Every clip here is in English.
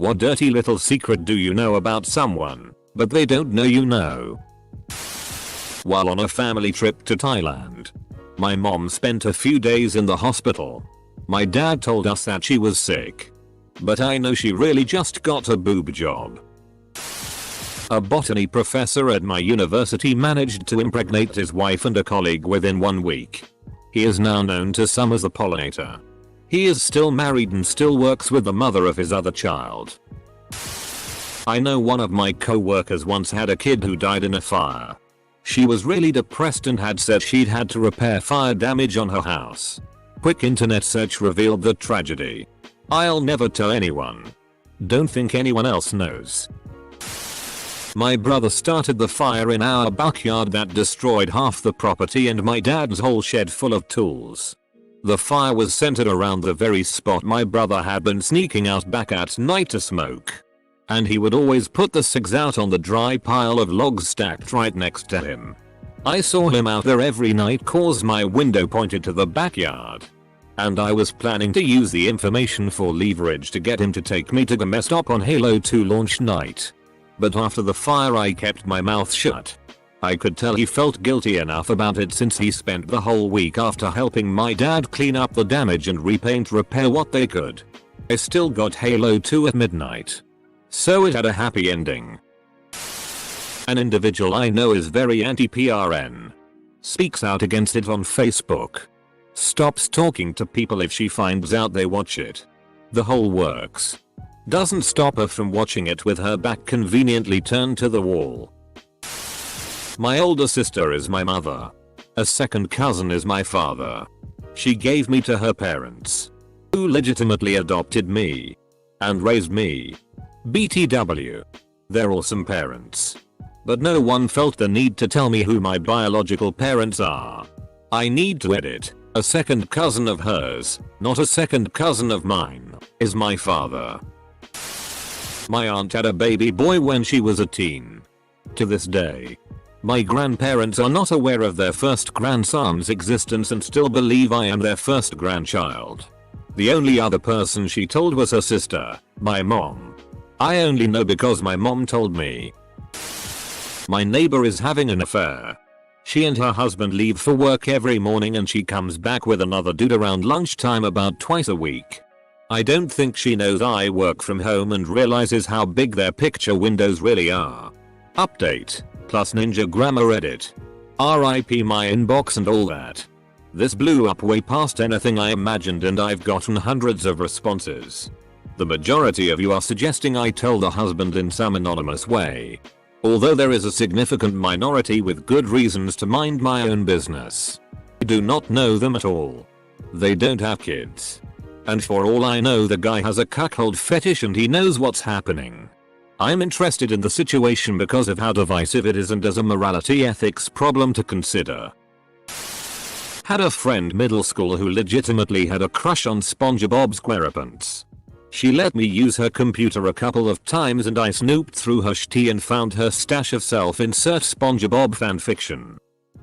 What dirty little secret do you know about someone, but they don't know you know? While on a family trip to Thailand, my mom spent a few days in the hospital. My dad told us that she was sick, but I know she really just got a boob job. A botany professor at my university managed to impregnate his wife and a colleague within 1 week. He is now known to some as the pollinator. He is still married and still works with the mother of his other child. I know one of my co-workers once had a kid who died in a fire. She was really depressed and had said she'd had to repair fire damage on her house. Quick internet search revealed the tragedy. I'll never tell anyone. Don't think anyone else knows. My brother started the fire in our backyard that destroyed half the property and my dad's whole shed full of tools. The fire was centered around the very spot my brother had been sneaking out back at night to smoke. And he would always put the cigs out on the dry pile of logs stacked right next to him. I saw him out there every night cause my window pointed to the backyard. And I was planning to use the information for leverage to get him to take me to the mess stop on Halo 2 launch night. But after the fire I kept my mouth shut. I could tell he felt guilty enough about it since he spent the whole week after helping my dad clean up the damage and repair what they could. I still got Halo 2 at midnight. So it had a happy ending. An individual I know is very anti-PRN. Speaks out against it on Facebook. Stops talking to people if she finds out they watch it. The whole works. Doesn't stop her from watching it with her back conveniently turned to the wall. My older sister is my mother. A second cousin is my father. She gave me to her parents, who legitimately adopted me and raised me. BTW. They're awesome parents. But no one felt the need to tell me who my biological parents are. I need to edit. A second cousin of hers, not a second cousin of mine, is my father. My aunt had a baby boy when she was a teen. To this day, my grandparents are not aware of their first grandson's existence and still believe I am their first grandchild. The only other person she told was her sister, my mom. I only know because my mom told me. My neighbor is having an affair. She and her husband leave for work every morning and she comes back with another dude around lunchtime about twice a week. I don't think she knows I work from home and realizes how big their picture windows really are. Update, plus Ninja Grammar edit. RIP my inbox and all that. This blew up way past anything I imagined and I've gotten hundreds of responses. The majority of you are suggesting I tell the husband in some anonymous way. Although there is a significant minority with good reasons to mind my own business. I do not know them at all. They don't have kids. And for all I know the guy has a cuckold fetish and he knows what's happening. I'm interested in the situation because of how divisive it is and as a morality ethics problem to consider. Had a friend middle school who legitimately had a crush on SpongeBob SquarePants. She let me use her computer a couple of times and I snooped through her shti and found her stash of self-insert SpongeBob fanfiction.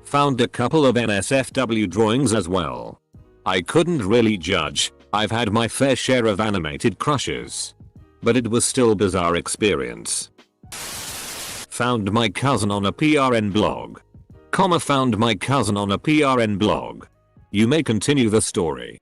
Found a couple of NSFW drawings as well. I couldn't really judge, I've had my fair share of animated crushes. But it was still a bizarre experience. Found my cousin on a PRN blog. Found my cousin on a PRN blog. You may continue the story.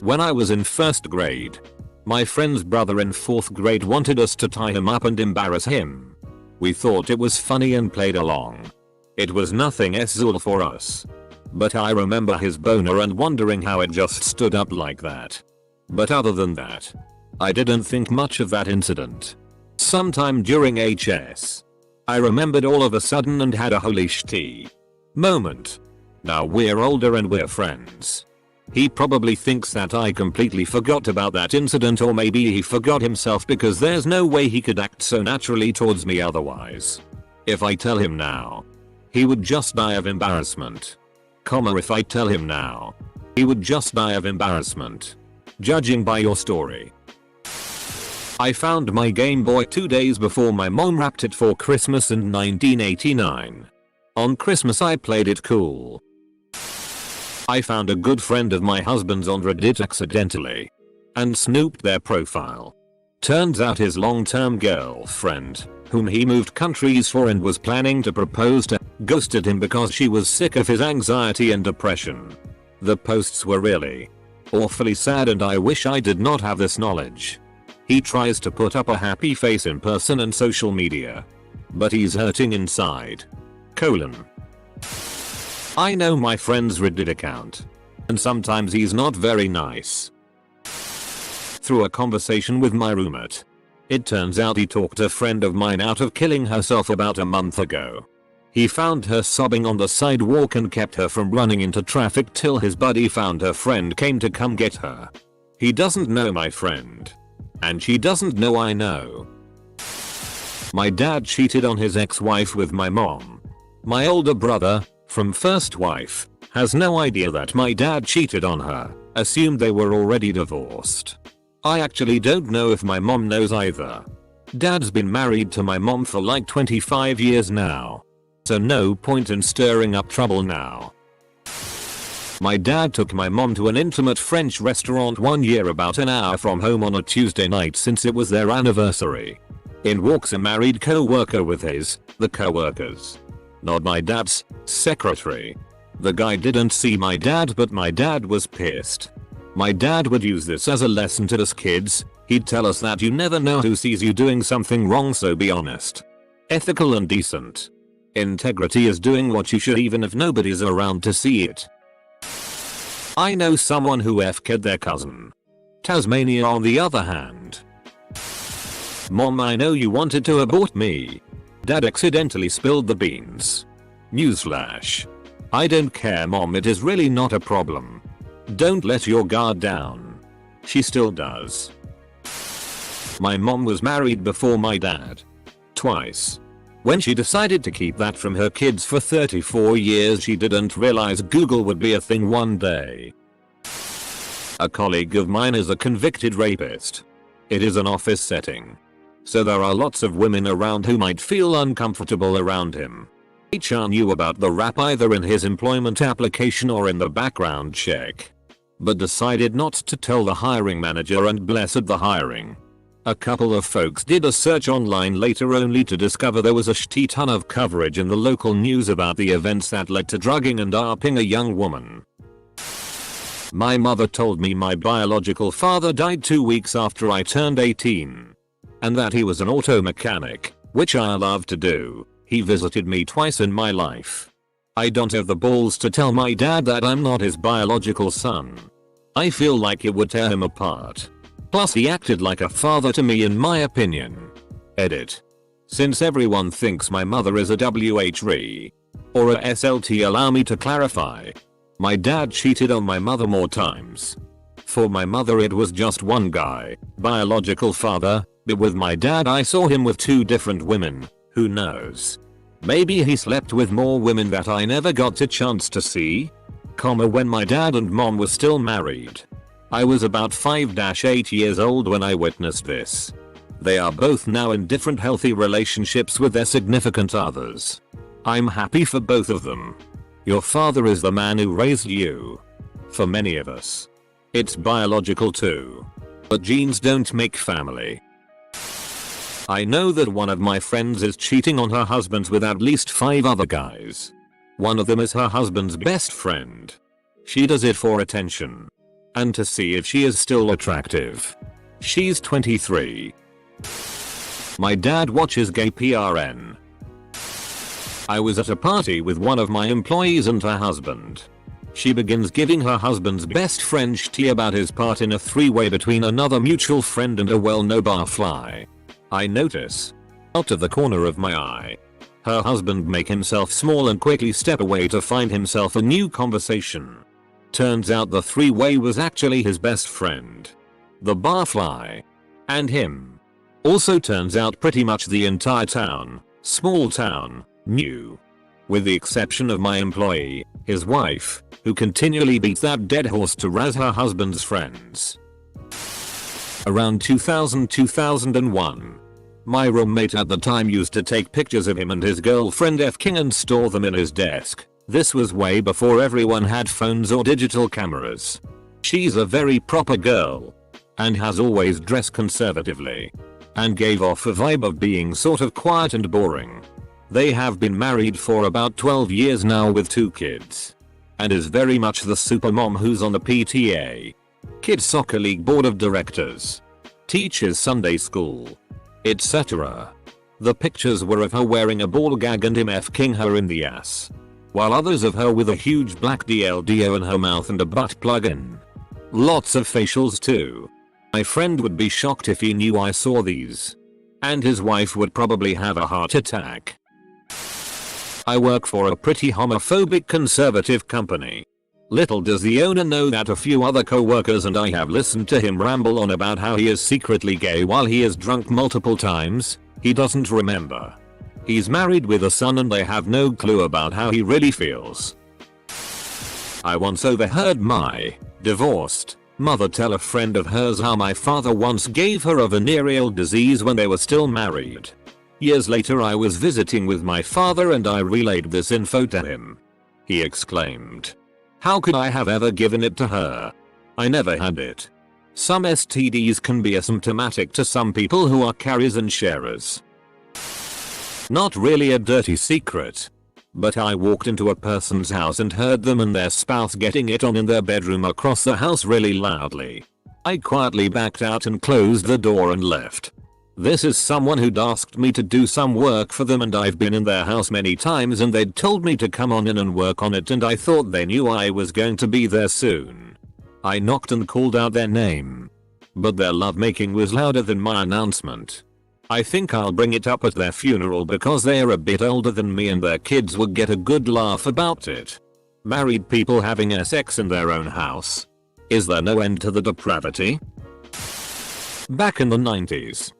When I was in 1st grade, my friend's brother in 4th grade wanted us to tie him up and embarrass him. We thought it was funny and played along. It was nothing sexual for us. But I remember his boner and wondering how it just stood up like that. But other than that, I didn't think much of that incident. Sometime during HS, I remembered all of a sudden and had a holy shit moment. Now we're older and we're friends. He probably thinks that I completely forgot about that incident, or maybe he forgot himself because there's no way he could act so naturally towards me otherwise. If I tell him now, he would just die of embarrassment. If I tell him now, he would just die of embarrassment. Judging by your story. I found my Game Boy 2 days before my mom wrapped it for Christmas in 1989. On Christmas I played it cool. I found a good friend of my husband's on Reddit accidentally and snooped their profile. Turns out his long-term girlfriend, whom he moved countries for and was planning to propose to, ghosted him because she was sick of his anxiety and depression. The posts were really awfully sad and I wish I did not have this knowledge. He tries to put up a happy face in person and social media, but he's hurting inside. I know my friend's Reddit account, and sometimes he's not very nice. Through a conversation with my roommate, it turns out he talked a friend of mine out of killing herself about a month ago. He found her sobbing on the sidewalk and kept her from running into traffic till his buddy found her friend came to come get her. He doesn't know my friend, and she doesn't know I know. My dad cheated on his ex-wife with my mom. My older brother, from first wife, has no idea that my dad cheated on her, assumed they were already divorced. I actually don't know if my mom knows either. Dad's been married to my mom for like 25 years now, so no point in stirring up trouble now. My dad took my mom to an intimate French restaurant one year about an hour from home on a Tuesday night since it was their anniversary. In walks a married co-worker with the co-worker's, not my dad's, secretary. The guy didn't see my dad but my dad was pissed. My dad would use this as a lesson to us kids. He'd tell us that you never know who sees you doing something wrong, so be honest, ethical and decent. Integrity is doing what you should even if nobody's around to see it. I know someone who FK'd their cousin. Tasmania on the other hand. Mom, I know you wanted to abort me. Dad accidentally spilled the beans. Newsflash. I don't care, Mom, it is really not a problem. Don't let your guard down. She still does. My mom was married before my dad. Twice. When she decided to keep that from her kids for 34 years, she didn't realize Google would be a thing one day. A colleague of mine is a convicted rapist. It is an office setting, so there are lots of women around who might feel uncomfortable around him. HR knew about the rap either in his employment application or in the background check, but decided not to tell the hiring manager and blessed the hiring. A couple of folks did a search online later only to discover there was a shitty ton of coverage in the local news about the events that led to drugging and ARPing a young woman. My mother told me my biological father died 2 weeks after I turned 18. And that he was an auto mechanic, which I love to do. He visited me twice in my life. I don't have the balls to tell my dad that I'm not his biological son. I feel like it would tear him apart. Plus he acted like a father to me in my opinion. Edit. Since everyone thinks my mother is a WHRE or a SLT, allow me to clarify. My dad cheated on my mother more times. For my mother it was just one guy, biological father, but with my dad I saw him with 2 different women. Who knows? Maybe he slept with more women that I never got a chance to see. When my dad and mom were still married. I was about 5-8 years old when I witnessed this. They are both now in different healthy relationships with their significant others. I'm happy for both of them. Your father is the man who raised you. For many of us, it's biological too. But genes don't make family. I know that one of my friends is cheating on her husband with at least 5 other guys. One of them is her husband's best friend. She does it for attention. And to see if she is still attractive. She's 23. My dad watches gay PRN. I was at a party with one of my employees and her husband. She begins giving her husband's best friend tea about his part in a 3-way between another mutual friend and a well-known barfly. I notice, out of the corner of my eye, her husband make himself small and quickly step away to find himself a new conversation. Turns out the 3-way was actually his best friend, the barfly, and him. Also turns out pretty much the entire town, small town, knew. With the exception of my employee, his wife, who continually beats that dead horse to razz her husband's friends. Around 2000-2001. My roommate at the time used to take pictures of him and his girlfriend F-king and store them in his desk. This was way before everyone had phones or digital cameras. She's a very proper girl. and has always dressed conservatively and gave off a vibe of being sort of quiet and boring. They have been married for about 12 years now with 2 kids and is very much the super mom who's on the PTA, Kids Soccer League board of directors, teaches Sunday school, etc. The pictures were of her wearing a ball gag and him F-king her in the ass, while others of her with a huge black DLDO in her mouth and a butt plug in. Lots of facials too. My friend would be shocked if he knew I saw these. And his wife would probably have a heart attack. I work for a pretty homophobic conservative company. Little does the owner know that a few other co-workers and I have listened to him ramble on about how he is secretly gay while he is drunk multiple times. He doesn't remember. He's married with a son and they have no clue about how he really feels. I once overheard my divorced mother tell a friend of hers how my father once gave her a venereal disease when they were still married. Years later I was visiting with my father and I relayed this info to him. He exclaimed, "How could I have ever given it to her? I never had it." Some STDs can be asymptomatic to some people who are carriers and sharers. Not really a dirty secret, but I walked into a person's house and heard them and their spouse getting it on in their bedroom across the house really loudly. I quietly backed out and closed the door and left. This is someone who'd asked me to do some work for them and I've been in their house many times and they'd told me to come on in and work on it and I thought they knew I was going to be there soon. I knocked and called out their name, but their lovemaking was louder than my announcement. I think I'll bring it up at their funeral because they're a bit older than me and their kids would get a good laugh about it. Married people having sex in their own house. Is there no end to the depravity? Back in the 90s.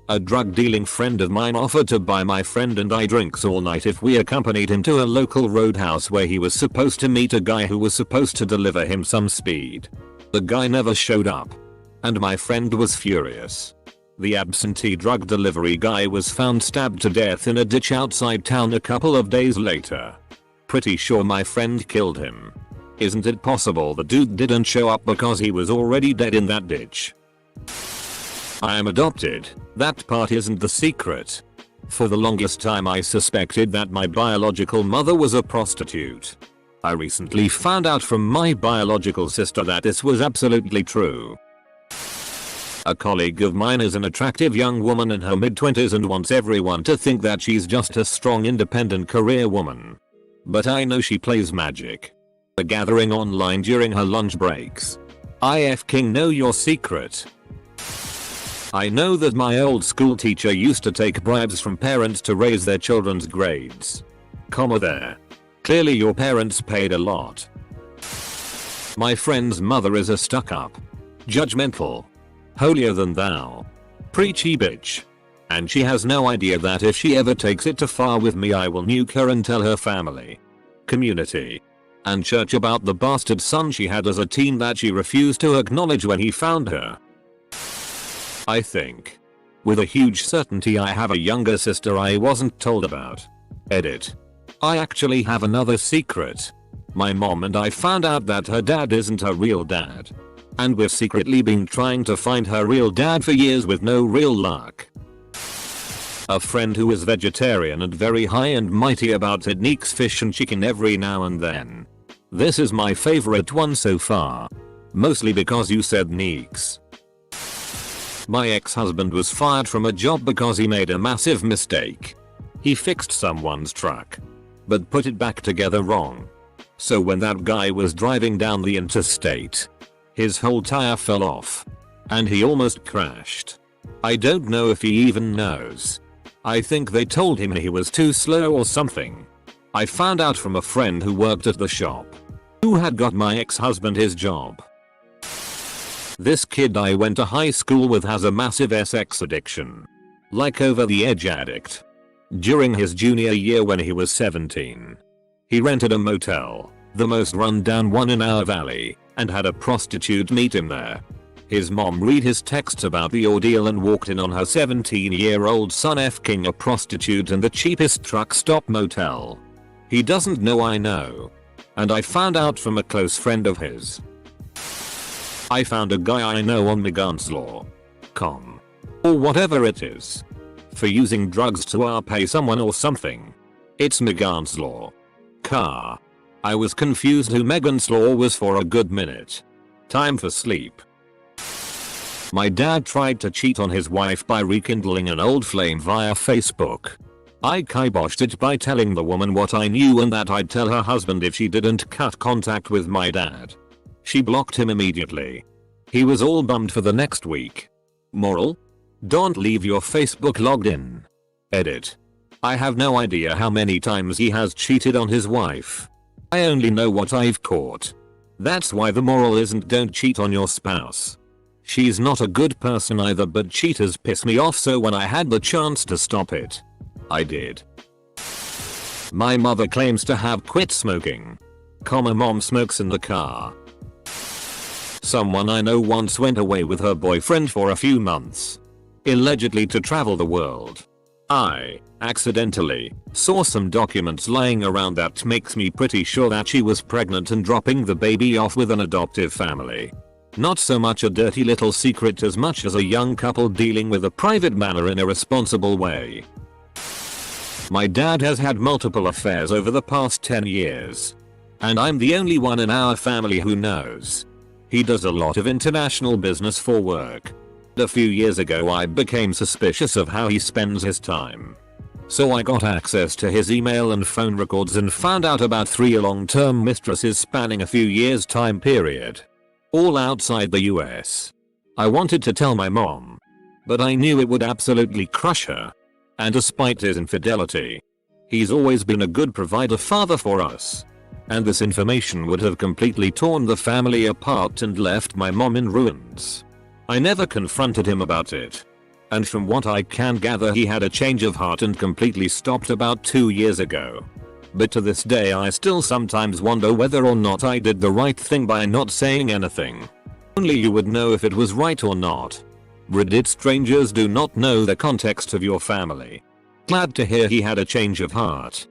A drug dealing friend of mine offered to buy my friend and I drinks all night if we accompanied him to a local roadhouse where he was supposed to meet a guy who was supposed to deliver him some speed. The guy never showed up, and my friend was furious. The absentee drug delivery guy was found stabbed to death in a ditch outside town a couple of days later. Pretty sure my friend killed him. Isn't it possible the dude didn't show up because he was already dead in that ditch? I am adopted. That part isn't the secret. For the longest time I suspected that my biological mother was a prostitute. I recently found out from my biological sister that this was absolutely true. A colleague of mine is an attractive young woman in her mid-20s and wants everyone to think that she's just a strong independent career woman. But I know she plays magic. A gathering online during her lunch breaks. IF King know your secret. I know that my old school teacher used to take bribes from parents to raise their children's grades. Comma there. Clearly your parents paid a lot. My friend's mother is a stuck-up, judgmental, holier than thou, preachy bitch. And she has no idea that if she ever takes it too far with me I will nuke her and tell her family, community, and church about the bastard son she had as a teen that she refused to acknowledge when he found her. I think. With a huge certainty I have a younger sister I wasn't told about. Edit. I actually have another secret. My mom and I found out that her dad isn't her real dad. And we've secretly been trying to find her real dad for years with no real luck. A friend who is vegetarian and very high and mighty about it sneaks fish and chicken every now and then. This is my favorite one so far. Mostly because you said neeks. My ex-husband was fired from a job because he made a massive mistake. He fixed someone's truck, but put it back together wrong. So when that guy was driving down the interstate, his whole tire fell off, and he almost crashed. I don't know if he even knows. I think they told him he was too slow or something. I found out from a friend who worked at the shop, who had got my ex-husband his job. This kid I went to high school with has a massive sex addiction. Like over the edge addict. During his junior year when he was 17, he rented a motel, the most run-down one in our valley, and had a prostitute meet him there. His mom read his texts about the ordeal and walked in on her 17-year-old son F-king a prostitute in the cheapest truck stop motel. He doesn't know I know. And I found out from a close friend of his. I found a guy I know on Mindflix.com. Or whatever it is. For using drugs to pay someone or something. It's Megan's Law. Car. I was confused who Megan's Law was for a good minute. Time for sleep. My dad tried to cheat on his wife by rekindling an old flame via Facebook. I kiboshed it by telling the woman what I knew and that I'd tell her husband if she didn't cut contact with my dad. She blocked him immediately. He was all bummed for the next week. Moral? Don't leave your Facebook logged in. Edit. I have no idea how many times he has cheated on his wife. I only know what I've caught. That's why the moral isn't don't cheat on your spouse. She's not a good person either, but cheaters piss me off, so when I had the chance to stop it, I did. My mother claims to have quit smoking. Mom smokes in the car. Someone I know once went away with her boyfriend for a few months. Allegedly to travel the world. I accidentally saw some documents lying around that makes me pretty sure that she was pregnant and dropping the baby off with an adoptive family. Not so much a dirty little secret as much as a young couple dealing with a private matter in a responsible way. My dad has had multiple affairs over the past 10 years. And I'm the only one in our family who knows. He does a lot of international business for work. A few years ago I became suspicious of how he spends his time. So I got access to his email and phone records and found out about 3 long-term mistresses spanning a few years time period. All outside the US. I wanted to tell my mom. But I knew it would absolutely crush her. And despite his infidelity, he's always been a good provider father for us. And this information would have completely torn the family apart and left my mom in ruins. I never confronted him about it. And from what I can gather, he had a change of heart and completely stopped about 2 years ago. But to this day I still sometimes wonder whether or not I did the right thing by not saying anything. Only you would know if it was right or not. Reddit strangers do not know the context of your family. Glad to hear he had a change of heart.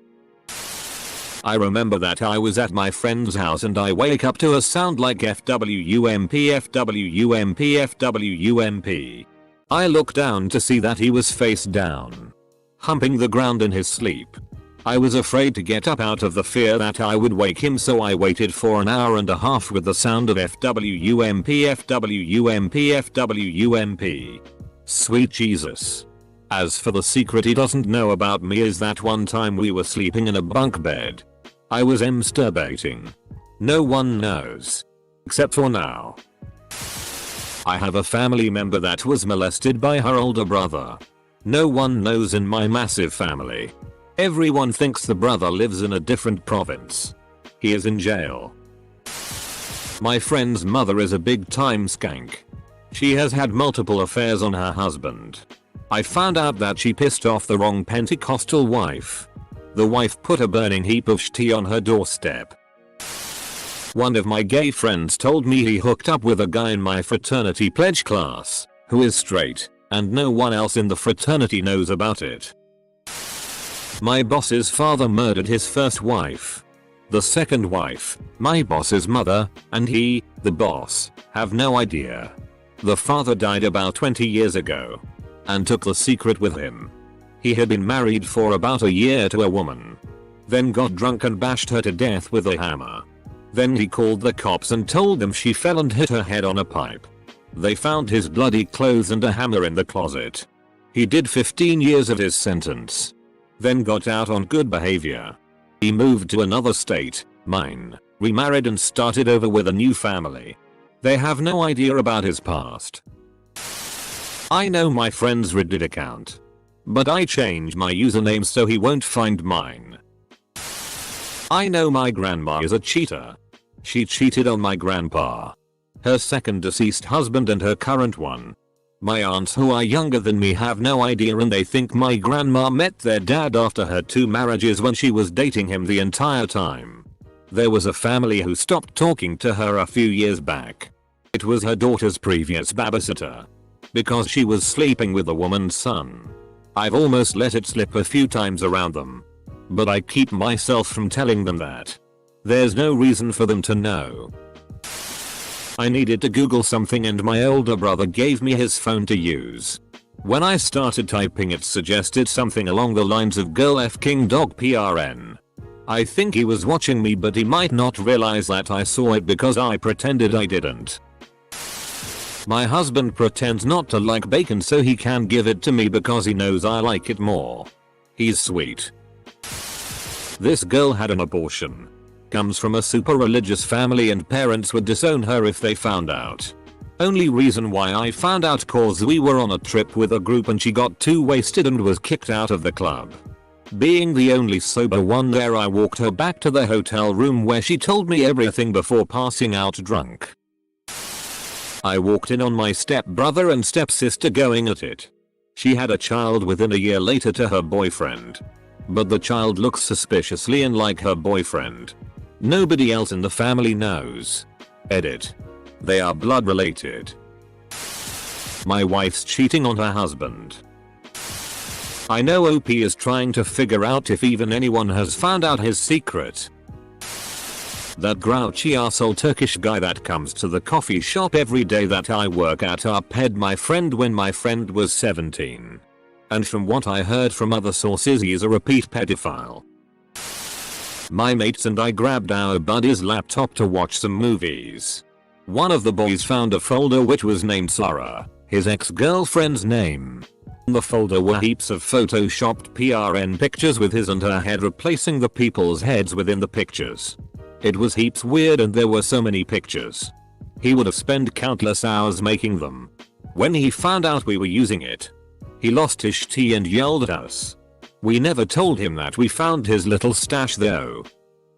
I remember that I was at my friend's house and I wake up to a sound like FWUMP FWUMP FWUMP. I look down to see that he was face down, humping the ground in his sleep. I was afraid to get up out of the fear that I would wake him, so I waited for an hour and a half with the sound of FWUMP FWUMP FWUMP. Sweet Jesus. As for the secret he doesn't know about me is that one time we were sleeping in a bunk bed. I was masturbating. No one knows. Except for now. I have a family member that was molested by her older brother. No one knows in my massive family. Everyone thinks the brother lives in a different province. He is in jail. My friend's mother is a big time skank. She has had multiple affairs on her husband. I found out that she pissed off the wrong Pentecostal wife. The wife put a burning heap of shit on her doorstep. One of my gay friends told me he hooked up with a guy in my fraternity pledge class, who is straight, and no one else in the fraternity knows about it. My boss's father murdered his first wife. The second wife, my boss's mother, and he, the boss, have no idea. The father died about 20 years ago. And took the secret with him. He had been married for about a year to a woman. Then got drunk and bashed her to death with a hammer. Then he called the cops and told them she fell and hit her head on a pipe. They found his bloody clothes and a hammer in the closet. He did 15 years of his sentence. Then got out on good behavior. He moved to another state, mine, remarried and started over with a new family. They have no idea about his past. I know my friend's Reddit account. But I changed my username so he won't find mine. I know my grandma is a cheater. She cheated on my grandpa, her second deceased husband and her current one. My aunts who are younger than me have no idea and they think my grandma met their dad after her 2 marriages when she was dating him the entire time. There was a family who stopped talking to her a few years back. It was her daughter's previous babysitter. Because she was sleeping with the woman's son. I've almost let it slip a few times around them. But I keep myself from telling them that. There's no reason for them to know. I needed to Google something and my older brother gave me his phone to use. When I started typing it suggested something along the lines of girl F king dog PRN. I think he was watching me, but he might not realize that I saw it because I pretended I didn't. My husband pretends not to like bacon so he can give it to me because he knows I like it more. He's sweet. This girl had an abortion. Comes from a super religious family and parents would disown her if they found out. Only reason why I found out cause we were on a trip with a group and she got too wasted and was kicked out of the club. Being the only sober one there, I walked her back to the hotel room where she told me everything before passing out drunk. I walked in on my stepbrother and stepsister going at it. She had a child within a year later to her boyfriend. But the child looks suspiciously unlike her boyfriend. Nobody else in the family knows. Edit. They are blood related. My wife's cheating on her husband. I know OP is trying to figure out if even anyone has found out his secret. That grouchy arsehole Turkish guy that comes to the coffee shop every day that I work at upped my friend when my friend was 17. And from what I heard from other sources, he's a repeat pedophile. My mates and I grabbed our buddy's laptop to watch some movies. One of the boys found a folder which was named Sarah, his ex-girlfriend's name. In the folder were heaps of photoshopped PRN pictures with his and her head replacing the people's heads within the pictures. It was heaps weird and there were so many pictures. He would have spent countless hours making them. When he found out we were using it, he lost his shit and yelled at us. We never told him that we found his little stash though.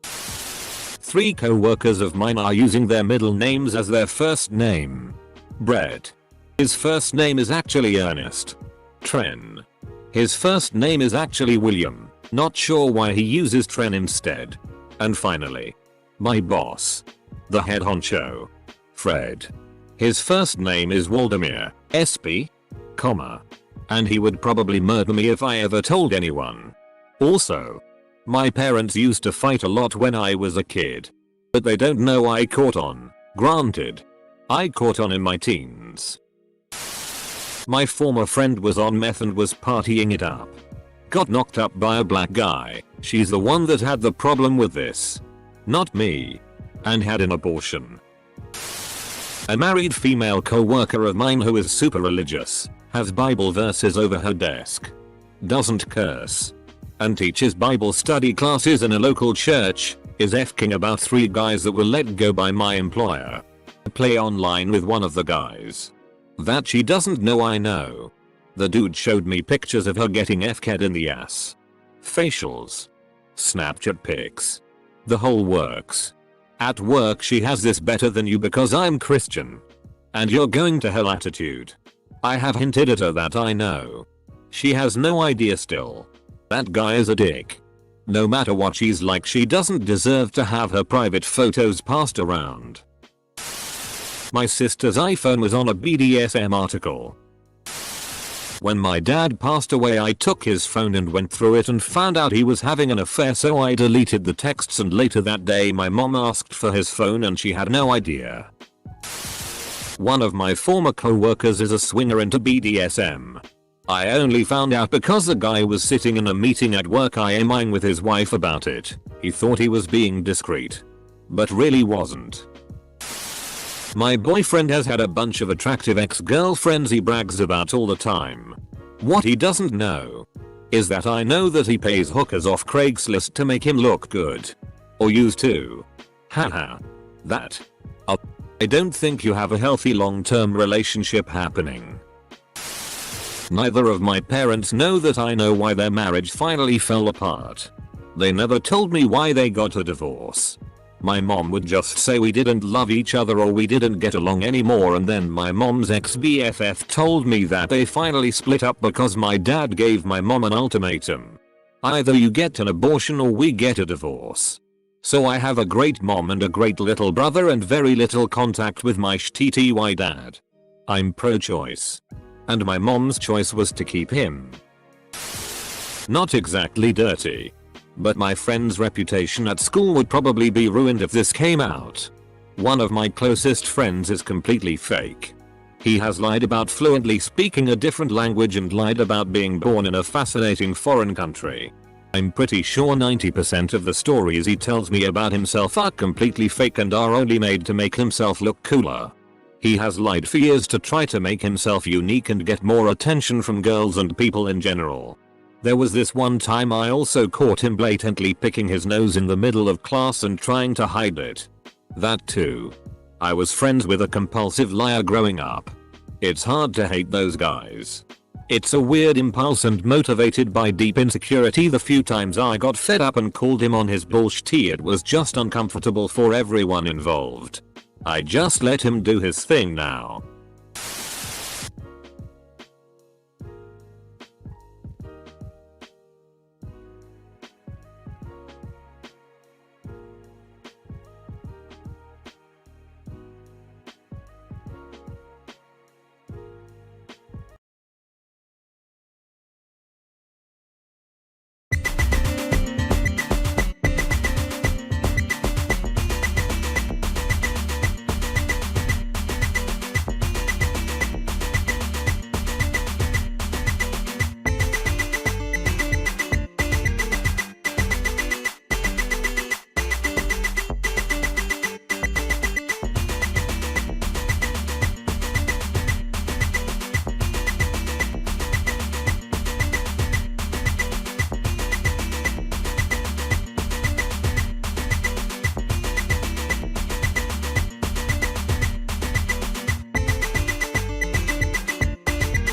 3 co-workers of mine are using their middle names as their first name. Brett. His first name is actually Ernest. Tren. His first name is actually William. Not sure why he uses Tren instead. And finally, my boss. The head honcho. Fred. His first name is Waldemir, SP, and he would probably murder me if I ever told anyone. Also, my parents used to fight a lot when I was a kid. But they don't know I caught on. Granted, I caught on in my teens. My former friend was on meth and was partying it up. Got knocked up by a black guy. She's the one that had the problem with this. Not me. And had an abortion. A married female co-worker of mine who is super religious, has Bible verses over her desk, doesn't curse, and teaches Bible study classes in a local church, is f***ing about 3 guys that were let go by my employer. Play online with one of the guys. That she doesn't know I know. The dude showed me pictures of her getting f***ed in the ass. Facials. Snapchat pics. The whole works. At work she has this better than you because I'm Christian. And you're going to hell attitude. I have hinted at her that I know. She has no idea still. That guy is a dick. No matter what she's like, she doesn't deserve to have her private photos passed around. My sister's iPhone was on a BDSM article. When my dad passed away, I took his phone and went through it and found out he was having an affair, so I deleted the texts, and later that day my mom asked for his phone and she had no idea. One of my former co-workers is a swinger into BDSM. I only found out because the guy was sitting in a meeting at work IMing with his wife about it. He thought he was being discreet, but really wasn't. My boyfriend has had a bunch of attractive ex-girlfriends he brags about all the time. What he doesn't know is that I know that he pays hookers off Craigslist to make him look good. Or used to. Haha. That. I don't think you have a healthy long-term relationship happening. Neither of my parents know that I know why their marriage finally fell apart. They never told me why they got a divorce. My mom would just say we didn't love each other or we didn't get along anymore, and then my mom's ex-BFF told me that they finally split up because my dad gave my mom an ultimatum. Either you get an abortion or we get a divorce. So I have a great mom and a great little brother and very little contact with my shitty dad. I'm pro-choice. And my mom's choice was to keep him. Not exactly dirty. But my friend's reputation at school would probably be ruined if this came out. One of my closest friends is completely fake. He has lied about fluently speaking a different language and lied about being born in a fascinating foreign country. I'm pretty sure 90% of the stories he tells me about himself are completely fake and are only made to make himself look cooler. He has lied for years to try to make himself unique and get more attention from girls and people in general. There was this one time I also caught him blatantly picking his nose in the middle of class and trying to hide it. That too. I was friends with a compulsive liar growing up. It's hard to hate those guys. It's a weird impulse and motivated by deep insecurity. The few times I got fed up and called him on his bullshit, it was just uncomfortable for everyone involved. I just let him do his thing now.